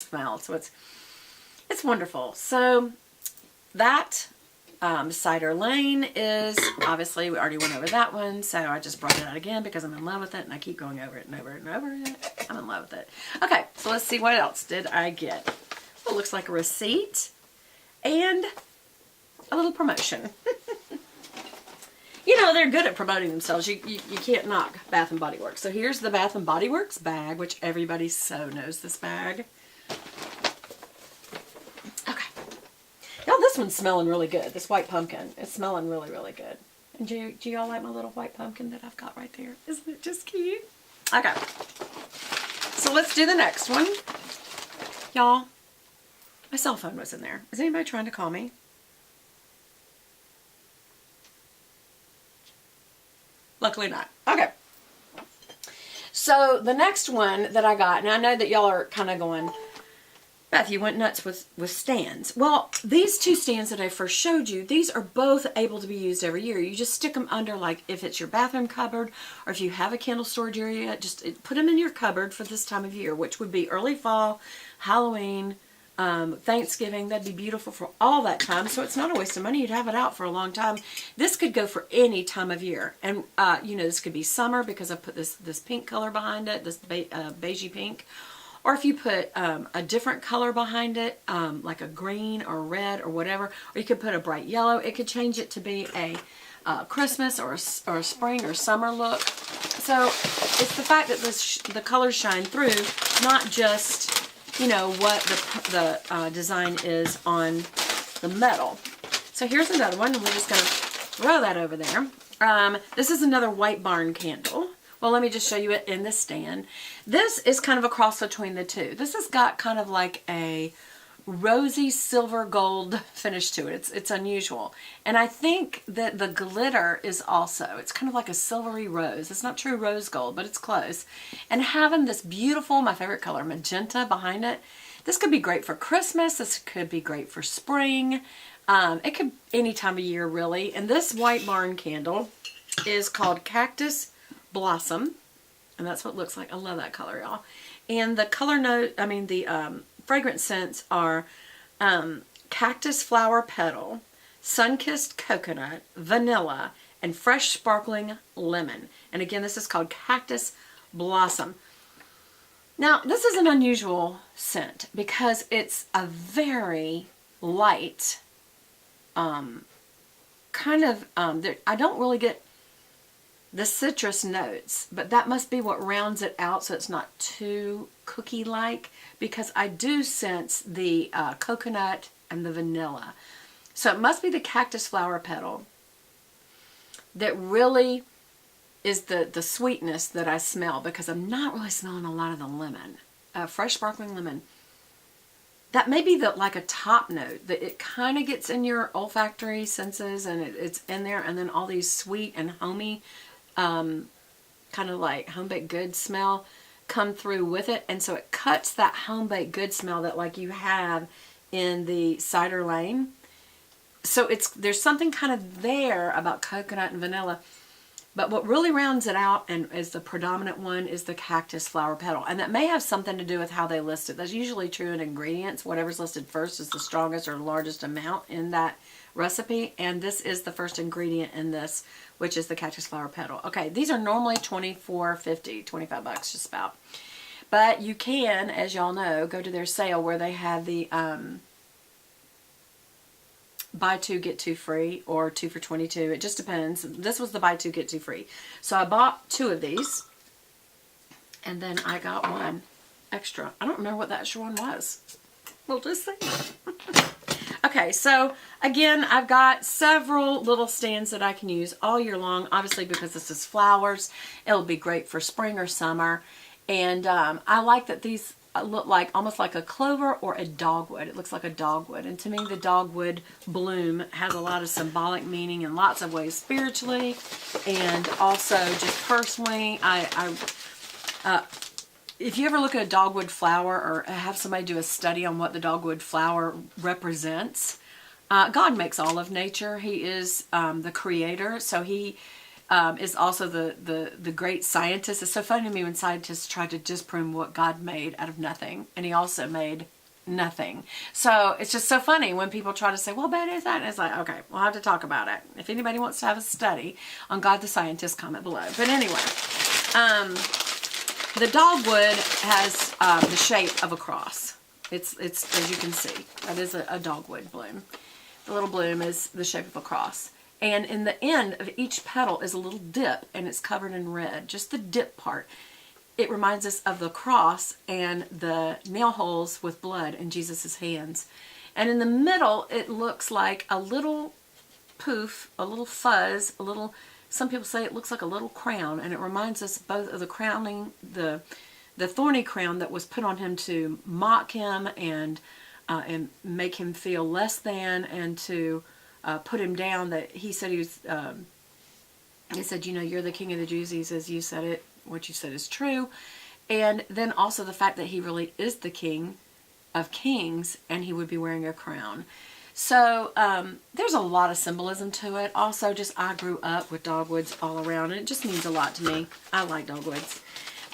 smell. So it's wonderful. So that Cider Lane is, obviously, we already went over that one, so I just brought it out again because I'm in love with it, and I keep going over it and over and over it. I'm in love with it. Okay, so let's see what else did I get. Well, it looks like a receipt and a little promotion. You know, they're good at promoting themselves. You can't knock Bath & Body Works. So here's the Bath & Body Works bag, which everybody so knows this bag. This one's smelling really good. This white pumpkin. It's smelling really, really good. And do y'all like my little white pumpkin that I've got right there? Isn't it just cute? Okay. So let's do the next one. Y'all, my cell phone was in there. Is anybody trying to call me? Luckily not. Okay. So the next one that I got, and I know that y'all are kind of going, Beth, you went nuts with stands. Well, these two stands that I first showed you, these are both able to be used every year. You just stick them under, like, if it's your bathroom cupboard or if you have a candle storage area, just put them in your cupboard for this time of year, which would be early fall, Halloween, Thanksgiving. That'd be beautiful for all that time. So it's not a waste of money. You'd have it out for a long time. This could go for any time of year. And, you know, this could be summer because I put this pink color behind it, this beigey pink. Or if you put a different color behind it, like a green or red or whatever, or you could put a bright yellow. It could change it to be a Christmas or a spring or summer look. So it's the fact that the colors shine through, not just, you know, what the design is on the metal. So here's another one, and we're just going to throw that over there. This is another White Barn candle. Well, let me just show you it in the stand. This is kind of a cross between the two. This has got kind of like a rosy silver gold finish to it. It's unusual. And I think that the glitter is also, it's kind of like a silvery rose. It's not true rose gold, but it's close. And having this beautiful, my favorite color, magenta behind it, this could be great for Christmas. This could be great for spring. It could any time of year, really. And this White Barn candle is called Cactus Blossom, and that's what it looks like. I love that color, y'all. And the color note, I mean the fragrance scents are cactus flower petal, sun-kissed coconut, vanilla, and fresh sparkling lemon. And again, this is called Cactus Blossom. Now, this is an unusual scent because it's a very light kind of, I don't really get the citrus notes, but that must be what rounds it out so it's not too cookie-like, because I do sense the coconut and the vanilla. So it must be the cactus flower petal that really is the sweetness that I smell, because I'm not really smelling a lot of the lemon. Fresh sparkling lemon. That may be like a top note, that it kind of gets in your olfactory senses and it's in there, and then all these sweet and homey kind of like home-baked goods smell come through with it, and so it cuts that home-baked goods smell that like you have in the Cider Lane. So there's something kind of there about coconut and vanilla, but what really rounds it out and is the predominant one is the cactus flower petal, and that may have something to do with how they list it. That's usually true in ingredients. Whatever's listed first is the strongest or largest amount in that recipe, and this is the first ingredient in this, which is the cactus flower petal. Okay, these are normally $24.50, $25 just about. But you can, as y'all know, go to their sale where they have the buy two get two free, or 2 for $22. It just depends. This was the buy two get two free. So I bought 2 of these, and then I got one extra. I don't remember what the extra one was. We'll just see. Okay, so again, I've got several little stands that I can use all year long. Obviously, because this is flowers, it'll be great for spring or summer. And I like that these look like almost like a clover or a dogwood. It looks like a dogwood. And to me, the dogwood bloom has a lot of symbolic meaning in lots of ways, spiritually and also just personally. If you ever look at a dogwood flower or have somebody do a study on what the dogwood flower represents, God makes all of nature. He is the creator, so he is also the great scientist. It's so funny to me when scientists try to disprove what God made out of nothing, and he also made nothing. So it's just so funny when people try to say, well, bad is that? And it's like, okay, we'll have to talk about it. If anybody wants to have a study on God the Scientist, comment below. But anyway, the dogwood has the shape of a cross. It's as you can see, that is a dogwood bloom. The little bloom is the shape of a cross. And in the end of each petal is a little dip, and it's covered in red, just the dip part. It reminds us of the cross and the nail holes with blood in Jesus's hands. And in the middle, it looks like a little poof, a little fuzz, a little, some people say it looks like a little crown, and it reminds us both of the crowning, the thorny crown that was put on him to mock him and make him feel less than, and to put him down. That he said he was, he said, you know, you're the king of the Jews. He says, you said it, what you said is true. And then also the fact that he really is the king of kings, and he would be wearing a crown. So there's a lot of symbolism to it. Also, just I grew up with dogwoods all around, and it just means a lot to me. I like dogwoods.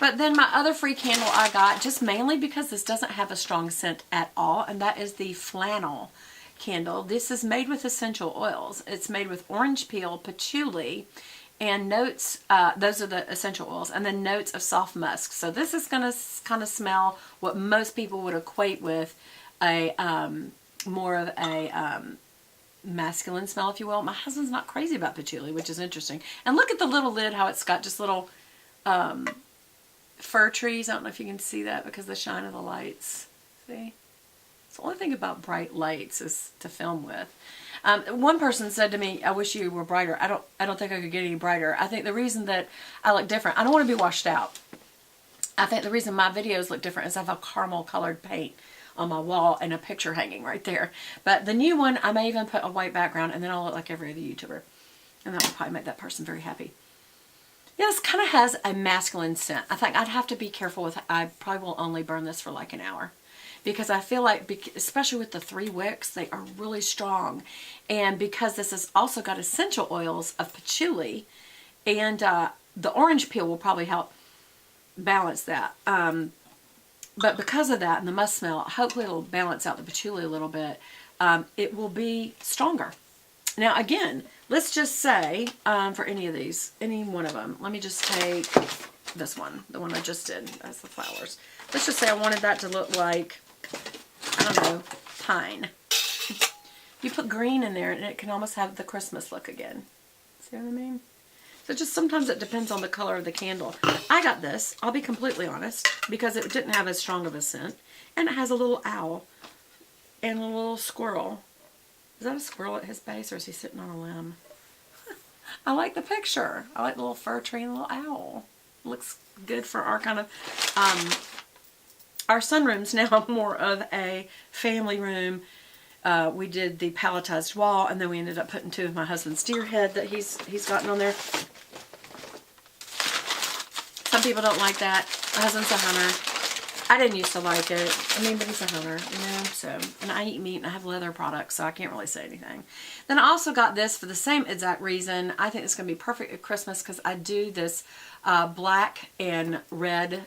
But then my other free candle I got, just mainly because this doesn't have a strong scent at all, and that is the flannel candle. This is made with essential oils. It's made with orange peel, patchouli, and notes, those are the essential oils, and then notes of soft musk. So this is going to kind of smell what most people would equate with a more of a masculine smell, if you will. My husband's not crazy about patchouli, which is interesting. And look at the little lid, how it's got just little fir trees. I don't know if you can see that because of the shine of the lights. See? It's the only thing about bright lights is to film with. One person said to me, I wish you were brighter. I don't think I could get any brighter. I think the reason that I look different, I don't want to be washed out. I think the reason my videos look different is I have a caramel colored paint on my wall and a picture hanging right there. But the new one, I may even put a white background, and then I'll look like every other YouTuber. And that will probably make that person very happy. Yeah, this kind of has a masculine scent. I think I'd have to be careful with it. I probably will only burn this for like an hour. Because I feel like, especially with the 3 wicks, they are really strong. And because this has also got essential oils of patchouli, and the orange peel will probably help balance that. But because of that and the musk smell, hopefully it'll balance out the patchouli a little bit. It will be stronger. Now again, let's just say, for any of these, any one of them, let me just take this one, the one I just did, that's the flowers. Let's just say I wanted that to look like, I don't know, pine. You put green in there and it can almost have the Christmas look again. See what I mean? So just sometimes it depends on the color of the candle. I got this, I'll be completely honest, because it didn't have as strong of a scent. And it has a little owl and a little squirrel. Is that a squirrel at his base, or is he sitting on a limb? I like the picture. I like the little fir tree and the little owl. Looks good for our kind of, our sunroom's now more of a family room. We did the palletized wall, and then we ended up putting 2 of my husband's deer head that he's gotten on there. Some people don't like that. My husband's a hunter. I didn't used to like it. I mean, but he's a hunter, you know, so. And I eat meat and I have leather products, so I can't really say anything. Then I also got this for the same exact reason. I think it's going to be perfect at Christmas because I do this black and red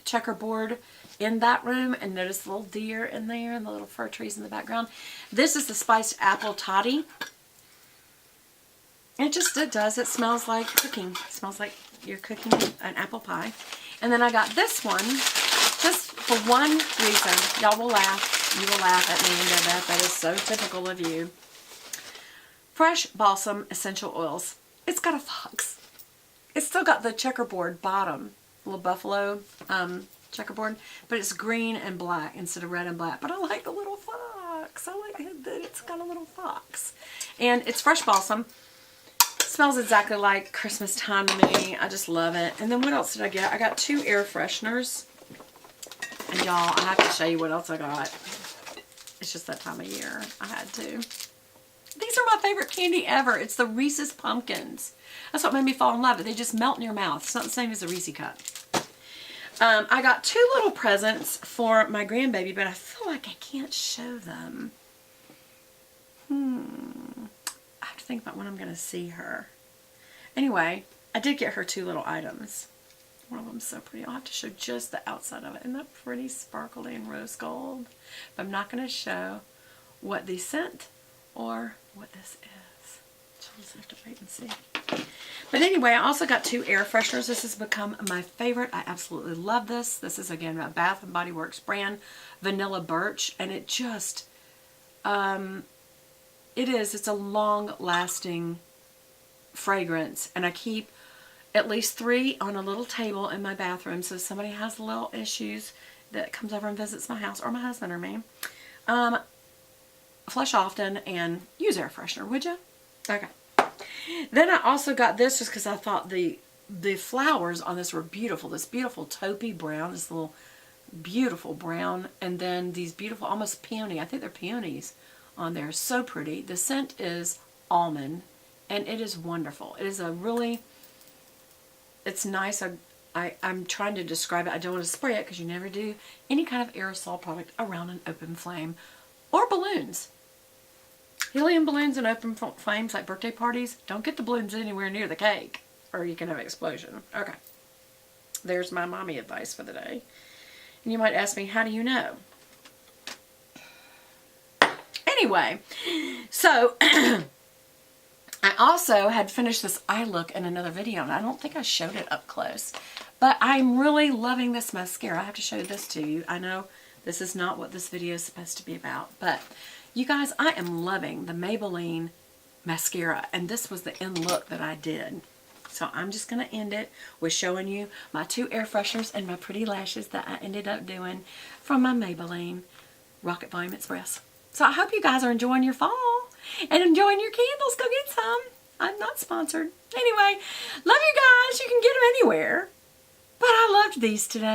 checkerboard in that room, and notice the little deer in there and the little fir trees in the background. This is the spiced apple toddy. It does. It smells like cooking. It smells like you're cooking an apple pie. And then I got this one just for one reason. Y'all will laugh. You will laugh at me and go, that is so typical of you. Fresh Balsam Essential Oils. It's got a fox. It's still got the checkerboard bottom, little buffalo checkerboard, but it's green and black instead of red and black. But I like the little fox. I like that it's got a little fox. And it's fresh balsam. Smells exactly like Christmas time to me. I just love it. And then what else did I get? I got 2 air fresheners. And y'all, I have to show you what else I got. It's just that time of year. I had to. These are my favorite candy ever. It's the Reese's Pumpkins. That's what made me fall in love with it. They just melt in your mouth. It's not the same as a Reese cup. I got 2 little presents for my grandbaby, but I feel like I can't show them. I have to think about when I'm going to see her. Anyway, I did get her 2 little items. One of them's so pretty. I'll have to show just the outside of it. Isn't that pretty sparkly and rose gold? But I'm not going to show what the scent or what this is. So we'll just have to wait and see. But anyway, I also got 2 air fresheners. This has become my favorite. I absolutely love this. This is, again, a Bath & Body Works brand, Vanilla Birch. And it just, it's a long-lasting fragrance. And I keep at least 3 on a little table in my bathroom. So if somebody has little issues that comes over and visits my house, or my husband or me, flush often and use air freshener, would you? Okay. Then I also got this just because I thought the flowers on this were beautiful. This beautiful taupey brown, this little beautiful brown, and then these beautiful, almost peony, I think they're peonies on there. So pretty. The scent is almond, and it is wonderful. It is a really, it's nice. I'm trying to describe it. I don't want to spray it because you never do any kind of aerosol product around an open flame or balloons. Helium balloons and open flames like birthday parties, don't get the balloons anywhere near the cake or you can have an explosion. Okay. There's my mommy advice for the day. And you might ask me, how do you know? Anyway, so I also had finished this eye look in another video, and I don't think I showed it up close. But I'm really loving this mascara. I have to show this to you. I know this is not what this video is supposed to be about, but you guys, I am loving the Maybelline mascara, and this was the end look that I did. So I'm just going to end it with showing you my 2 air fresheners and my pretty lashes that I ended up doing from my Maybelline Rocket Volume Express. So I hope you guys are enjoying your fall and enjoying your candles. Go get some. I'm not sponsored. Anyway, love you guys. You can get them anywhere. But I loved these today.